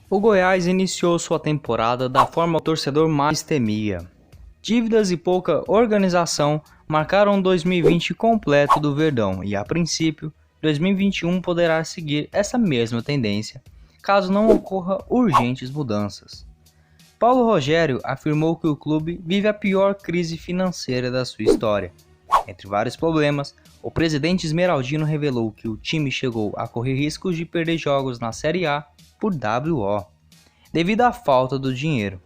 O Goiás iniciou sua temporada da forma que o torcedor mais temia. Dívidas e pouca organização marcaram um 2020 completo do Verdão e, a princípio, 2021 poderá seguir essa mesma tendência, caso não ocorra urgentes mudanças. Paulo Rogério afirmou que o clube vive a pior crise financeira da sua história. Entre vários problemas, o presidente esmeraldino revelou que o time chegou a correr riscos de perder jogos na Série A por WO, devido à falta do dinheiro.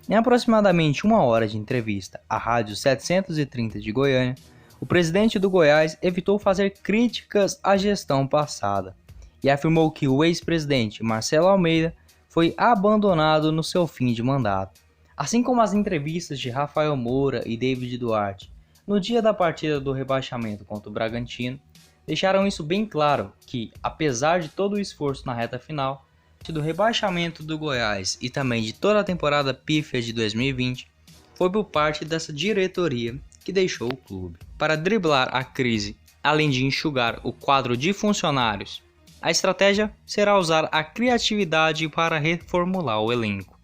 Em aproximadamente uma hora de entrevista à Rádio 730 de Goiânia, o presidente do Goiás evitou fazer críticas à gestão passada e afirmou que o ex-presidente Marcelo Almeida foi abandonado no seu fim de mandato, assim como as entrevistas de Rafael Moura e David Duarte no dia da partida do rebaixamento contra o Bragantino, deixaram isso bem claro que, apesar de todo o esforço na reta final, do rebaixamento do Goiás e também de toda a temporada pífia de 2020, foi por parte dessa diretoria que deixou o clube. Para driblar a crise, além de enxugar o quadro de funcionários, a estratégia será usar a criatividade para reformular o elenco.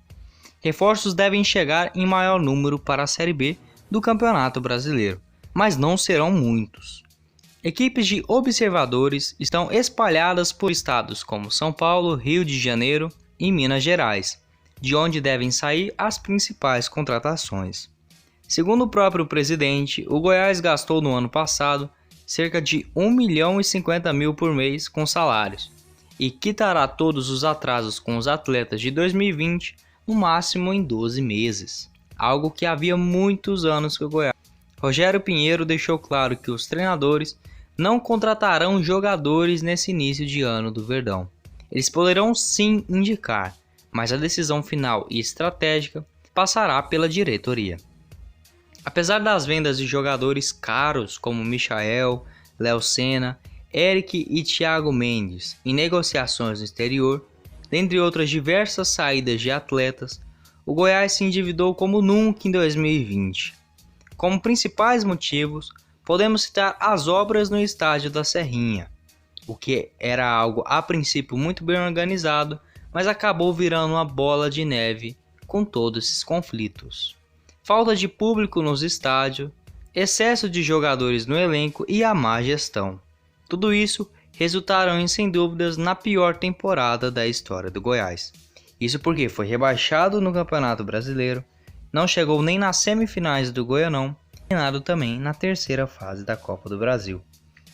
Reforços devem chegar em maior número para a Série B do Campeonato Brasileiro, mas não serão muitos. Equipes de observadores estão espalhadas por estados como São Paulo, Rio de Janeiro e Minas Gerais, de onde devem sair as principais contratações. Segundo o próprio presidente, o Goiás gastou no ano passado cerca de 1.050.000 por mês com salários e quitará todos os atrasos com os atletas de 2020 no máximo em 12 meses, algo que havia muitos anos que o Goiás. Rogério Pinheiro deixou claro que os treinadores não contratarão jogadores nesse início de ano do Verdão. Eles poderão sim indicar, mas a decisão final e estratégica passará pela diretoria. Apesar das vendas de jogadores caros como Michael, Léo Senna, Eric e Thiago Mendes em negociações no exterior, dentre outras diversas saídas de atletas, o Goiás se endividou como nunca em 2020. Como principais motivos, podemos citar as obras no estádio da Serrinha, o que era algo a princípio muito bem organizado, mas acabou virando uma bola de neve com todos esses conflitos. Falta de público nos estádios, excesso de jogadores no elenco e a má gestão. Tudo isso resultaram sem dúvidas na pior temporada da história do Goiás. Isso porque foi rebaixado no Campeonato Brasileiro, não chegou nem nas semifinais do Goianão, eliminado também na terceira fase da Copa do Brasil.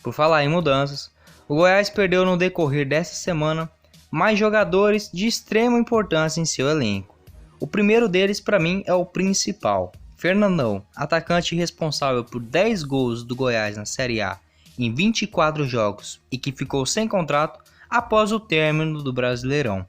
Por falar em mudanças, o Goiás perdeu no decorrer dessa semana mais jogadores de extrema importância em seu elenco. O primeiro deles para mim é o principal, Fernandão, atacante responsável por 10 gols do Goiás na Série A em 24 jogos e que ficou sem contrato após o término do Brasileirão.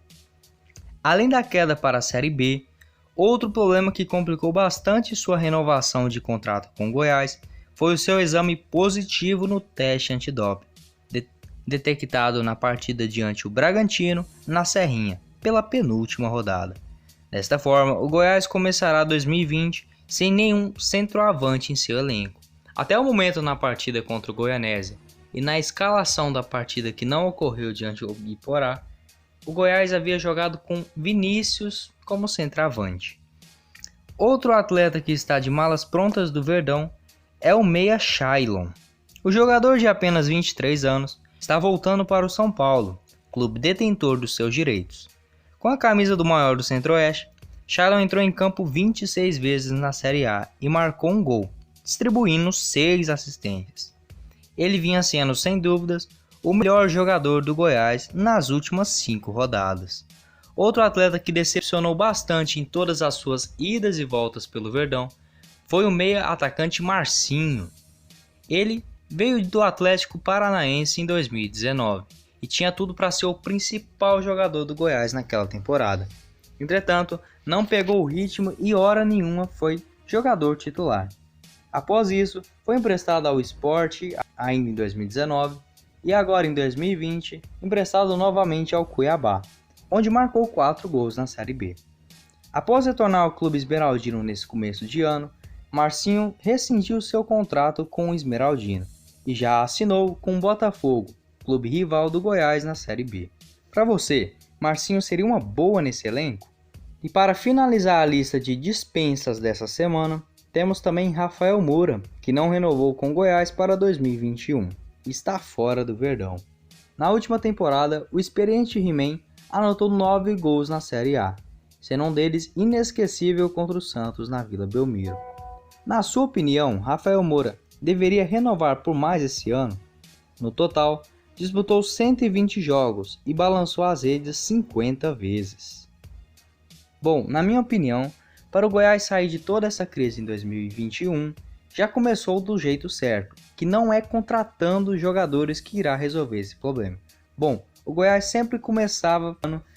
Além da queda para a Série B, outro problema que complicou bastante sua renovação de contrato com o Goiás foi o seu exame positivo no teste antidoping, detectado na partida diante o Bragantino, na Serrinha, pela penúltima rodada. Desta forma, o Goiás começará 2020 sem nenhum centroavante em seu elenco. Até o momento na partida contra o Goianésia e na escalação da partida que não ocorreu diante do Iporá, o Goiás havia jogado com Vinícius como centroavante. Outro atleta que está de malas prontas do Verdão é o meia Shailon. O jogador de apenas 23 anos está voltando para o São Paulo, clube detentor dos seus direitos. Com a camisa do maior do Centro-Oeste, Shailon entrou em campo 26 vezes na Série A e marcou um gol, distribuindo 6 assistências. Ele vinha sendo, sem dúvidas, o melhor jogador do Goiás nas últimas 5 rodadas. Outro atleta que decepcionou bastante em todas as suas idas e voltas pelo Verdão foi o meia atacante Marcinho. Ele veio do Atlético Paranaense em 2019 e tinha tudo para ser o principal jogador do Goiás naquela temporada. Entretanto, não pegou o ritmo e hora nenhuma foi jogador titular. Após isso, foi emprestado ao Sport ainda em 2019 e agora em 2020 emprestado novamente ao Cuiabá, onde marcou 4 gols na Série B. Após retornar ao clube esmeraldino nesse começo de ano, Marcinho rescindiu seu contrato com o Esmeraldino e já assinou com o Botafogo, clube rival do Goiás na Série B. Para você, Marcinho seria uma boa nesse elenco? E para finalizar a lista de dispensas dessa semana, temos também Rafael Moura, que não renovou com Goiás para 2021 e está fora do Verdão. Na última temporada, o experiente He-Man anotou 9 gols na Série A, sendo um deles inesquecível contra o Santos na Vila Belmiro. Na sua opinião, Rafael Moura deveria renovar por mais esse ano? No total, disputou 120 jogos e balançou as redes 50 vezes. Bom, na minha opinião, para o Goiás sair de toda essa crise em 2021, já começou do jeito certo, que não é contratando jogadores que irá resolver esse problema. Bom, o Goiás sempre começava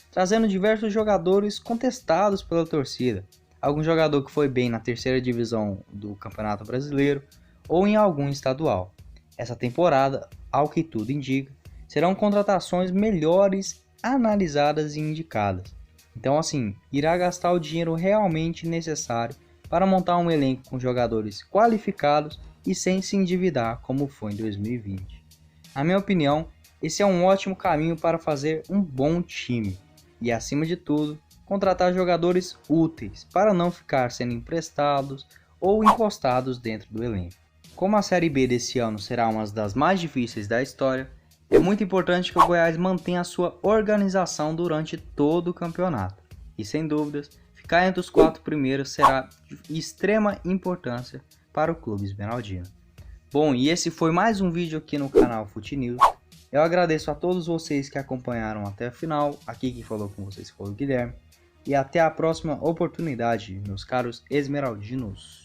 trazendo diversos jogadores contestados pela torcida. Algum jogador que foi bem na terceira divisão do Campeonato Brasileiro ou em algum estadual. Essa temporada, ao que tudo indica, serão contratações melhores analisadas e indicadas. Então assim, irá gastar o dinheiro realmente necessário para montar um elenco com jogadores qualificados e sem se endividar como foi em 2020. Na minha opinião, esse é um ótimo caminho para fazer um bom time e, acima de tudo, contratar jogadores úteis para não ficar sendo emprestados ou encostados dentro do elenco. Como a Série B desse ano será uma das mais difíceis da história, é muito importante que o Goiás mantenha a sua organização durante todo o campeonato. E sem dúvidas, ficar entre os 4 primeiros será de extrema importância para o clube esmeraldino. Bom, e esse foi mais um vídeo aqui no canal Fute News. Eu agradeço a todos vocês que acompanharam até o final. Aqui quem falou com vocês foi o Guilherme. E até a próxima oportunidade, meus caros esmeraldinos.